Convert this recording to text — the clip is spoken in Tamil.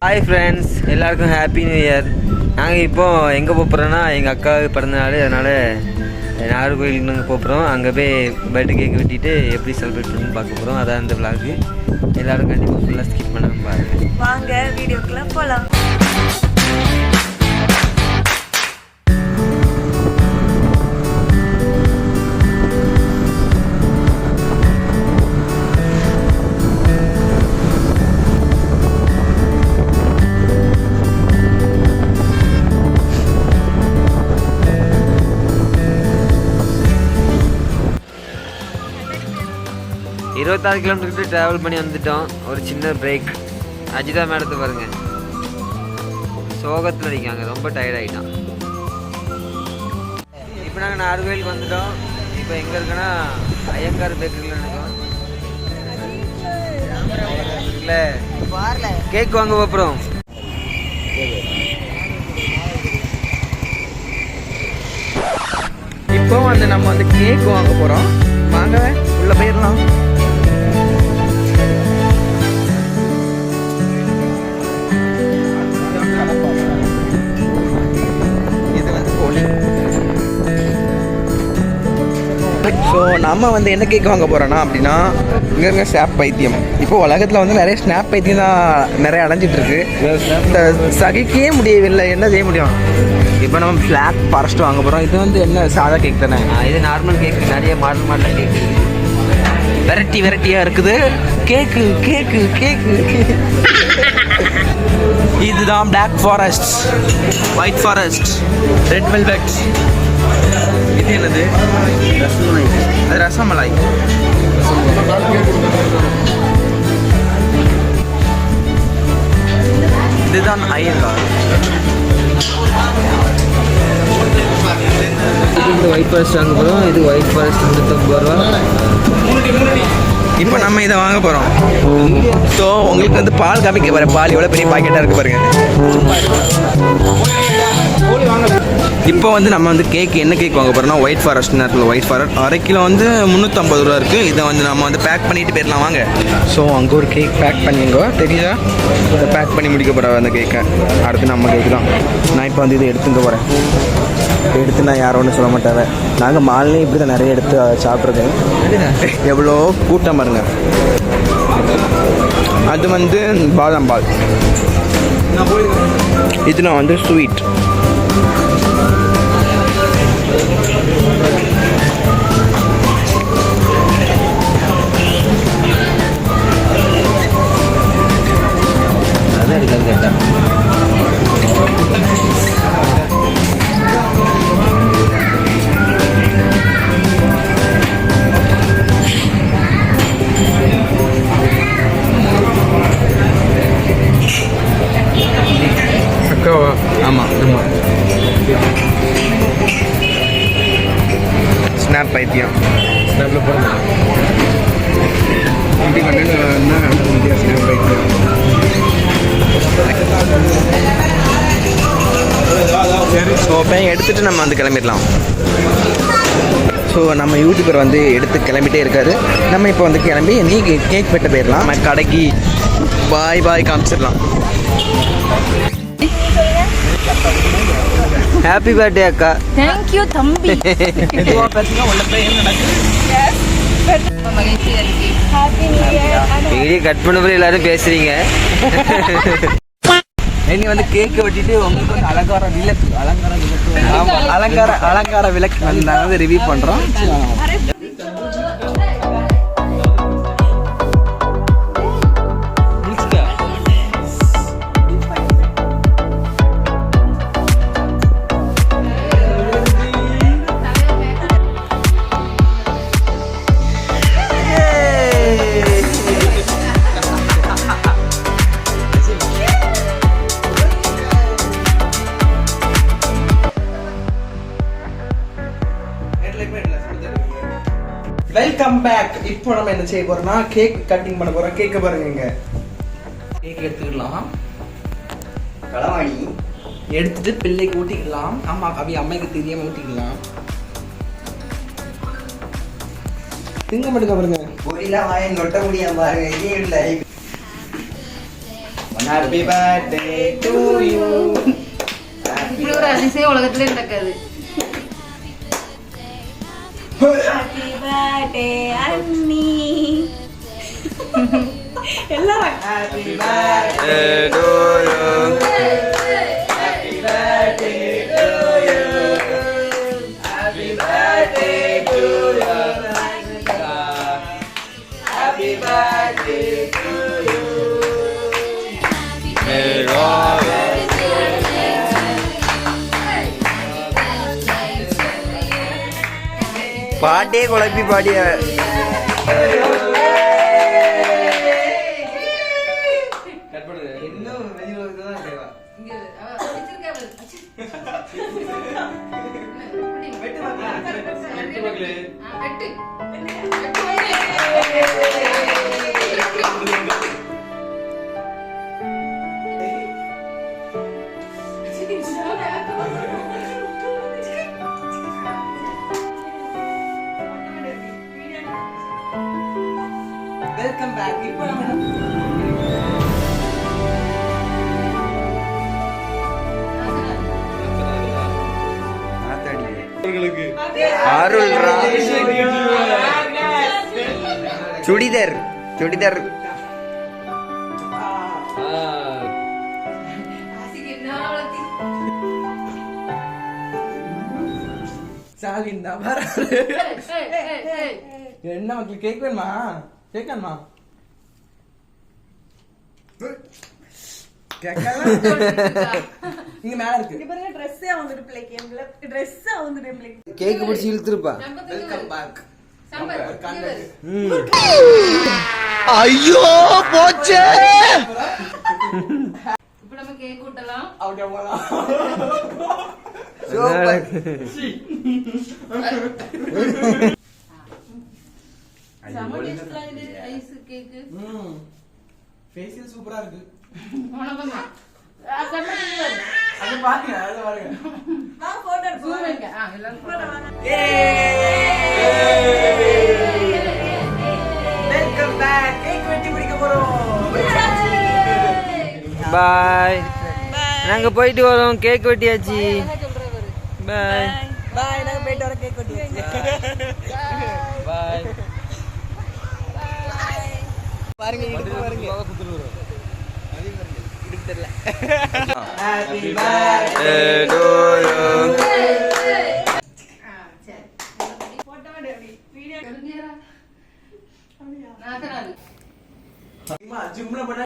ஹாய் ஃப்ரெண்ட்ஸ், எல்லாருக்கும் ஹாப்பி நியூ இயர். நாங்கள் இப்போது எங்கே போகிறோன்னா எங்கள் அக்காவுக்கு பிறந்தநாள், அதனால் நாகர்கோயிலுக்கு நாங்கள் போகிறோம். அங்கே போய் பர்த்டே கேக் வெட்டிட்டு எப்படி செலிப்ரேட் பண்ணி பார்க்க போகிறோம். அதான் அந்த விளாகு. எல்லோரும் கண்டிப்பாக ஃபுல்லாக ஸ்கிப் பண்ணாமல் பாருங்கள். வாங்க வீடியோக்குள்ளே போகலாம். 26 கிலோமீட்டர் ட்ராவல் பண்ணி வந்துட்டோம். ஒரு சின்ன பிரேக். அஜிதா மேடத்தை பாருங்கள், சோகத்தில் அடிக்காங்க, ரொம்ப டயர்டாகிட்டான். இப்போ நாங்கள் நாகர்கோயிலுக்கு வந்துட்டோம். இப்போ எங்கே இருக்குன்னா ஐயங்கார் பேக்கரியில் இருக்கோம். இல்லை கேக் வாங்க போகிறோம். இப்போ வந்து நம்ம வந்து கேக் வாங்க போகிறோம். வாங்க உள்ள போயிடலாம். இது வந்து கோழி. ஸோ நம்ம வந்து என்ன கேக் வாங்க போகிறோன்னா அப்படின்னா இங்கே ஸ்னாப் பைத்தியம். இப்போ உலகத்தில் வந்து நிறைய ஸ்னாப் பைத்தியம் தான் நிறைய அடைஞ்சிட்ருக்கு. இந்த சகிக்கவே முடியவில்லை, என்ன செய்ய முடியும். இப்போ நம்ம பிளாக் ஃபாரஸ்ட் வாங்க போகிறோம். இது வந்து என்ன சாதா கேக் தானே, இது நார்மல் கேக். நிறைய மாடலாக கேக் வெரைட்டியாக இருக்குது. கேக்கு கேக்கு கேக்கு இதுதான் black forest, white forest, red velvet. இது என்னது? அது ரசமலாய். இதுதான் ஐயங்கார். இந்த ஒயிட் ஃபாரஸ்ட் வாங்க போகிறோம். இது ஒயிட் ஃபாரஸ்ட் 150 ரூபா. இப்போ நம்ம இதை வாங்க போகிறோம். ஸோ உங்களுக்கு வந்து பால் காமிக்க பாரு. பால் எவ்வளோ பெரிய பாக்கெட்டாக இருக்குது பாருங்க. இப்போ வந்து நம்ம வந்து கேக் என்ன கேக் வாங்க போகிறோம்னா ஒயிட் ஃபாரஸ்ட் நேரத்தில் ஒயிட் ஃபாரஸ்ட் 1/2 கிலோ வந்து 350 ரூபா இருக்குது. இதை வந்து நம்ம வந்து பேக் பண்ணிட்டு போயிடலாம் வாங்க. ஸோ அங்கே ஒரு கேக் பேக் பண்ணிங்கோ தெரியுதா? இதை பேக் பண்ணி முடிக்க போகிறேன் அந்த கேக்கை. அடுத்து நம்ம கேக்கு தான். நான் இப்போ வந்து இதை எடுத்துக்க போகிறேன். எடுத்து நான் யாரும் ஒன்றும் சொல்ல மாட்டாங்க. நாங்கள் மால்லேயும் இப்படி தான் நிறைய எடுத்து சாப்பிட்ருக்கேன். எவ்வளோ கூட்டம் பாருங்க. அது வந்து பாதாம் பால். இது நான் வந்து ஸ்வீட். அதான் இருக்காது கேட்டேன். ஆமாம் ஆமாம். ஸ்னாப் பைத்தியம். ஸ்னாப்பில் போகிறோம். இப்படி பண்ணா ஸ்னாப் பைத்தியம். ஸோ எடுத்துகிட்டு நம்ம வந்து கிளம்பிடலாம். ஸோ நம்ம யூடியூபர் வந்து எடுத்து கிளம்பிட்டே இருக்காரு. நம்ம இப்போ வந்து கிளம்பி நீ கேக் வெட்ட போயிடலாம். நம்ம கடைக்கு பாய் பாய் காமிச்சிடலாம். ஹாப்பி பர்த்டே அக்கா. தேங்க் யூ தம்பி. வீடியோ கட் பண்ண போது எல்லாரும் பேசுறீங்க. நீங்கள் வந்து கேக்கு வெட்டிட்டு உங்களுக்கு வந்து அலங்கார விளக்கு அலங்கார விளக்கு வந்து நாங்கள் வந்து ரிவ்யூ பண்ணுறோம். Welcome back. இப்போ நம்ம என்ன செய்ய போறோம்னா கேக் கட்டிங் பண்ண போறோம். கேக்க பாருங்க. இங்க கேக் எடுத்துக்கலாம். களவாணி எடுத்துட்டு பிள்ளைக்கு ஊட்டிக்கலாம். ஆமா கவி அம்மைக்கு தெரியாம ஊட்டிக்கலாம். திங்க மட்டும் பாருங்க. பொரியல வாயை நொட்ட முடியாம பாருங்க. இதே இல்லை Happy birthday to you. இப்படி ஒரு அதிசயம் உலகத்திலே நடக்காது. Happy birthday அண்ணி. எல்லாரும் Happy birthday to you. Happy birthday to you. Happy birthday to you. Happy birthday to you. May God பாட்டே குழப்பி பாடிய வெல்கம் பேக். இப்போ அருள்ரா சுடிதர் சுடிதர் சாலின் தான் என்ன மக்கள் கேக் வேணுமா? கேக் வேணுமா? இங்க மேல இருக்கு. பாருங்க Dress வந்துட்டு பிள்ளைக்கு எம்ல Dress வந்துட்டு பிள்ளைக்கு கேக் பிடிச்சி இழுத்துருப்பா. Welcome back. ஐயோ போச்சே. இப்போ நம்ம கேக் ஊட்டலாம். அப்படியே போலாம். சம டேஸ்ட்ல இது ஐஸ் கேக். ஃபேஷியல் சூப்பரா இருக்கு. வணக்கம்மா. அது பாருங்க, அது பாருங்க. நான் போட்டோ எடுத்துறேன். எல்லாரும் போட்டோ வாங்க. Welcome back. கேக் வெட்டி பிடிக்க போறோம். பாய். நாங்க போயிட்டு வரோம். கேக் வெட்டியாச்சு. பாய். பாய். நாங்க போயிட்டு வரோம். கேக் வெட்டியாச்சு. பாய். பாருங்க இடுப்பு பாருங்க. இடுப்பு தெரியல. Happy birthday to you. சரி. போட்டோ எடு. வீடியோ எடுங்கடா. அப்படியே. நான் தரேன். அம்மா ஜிம்ல பண்ண.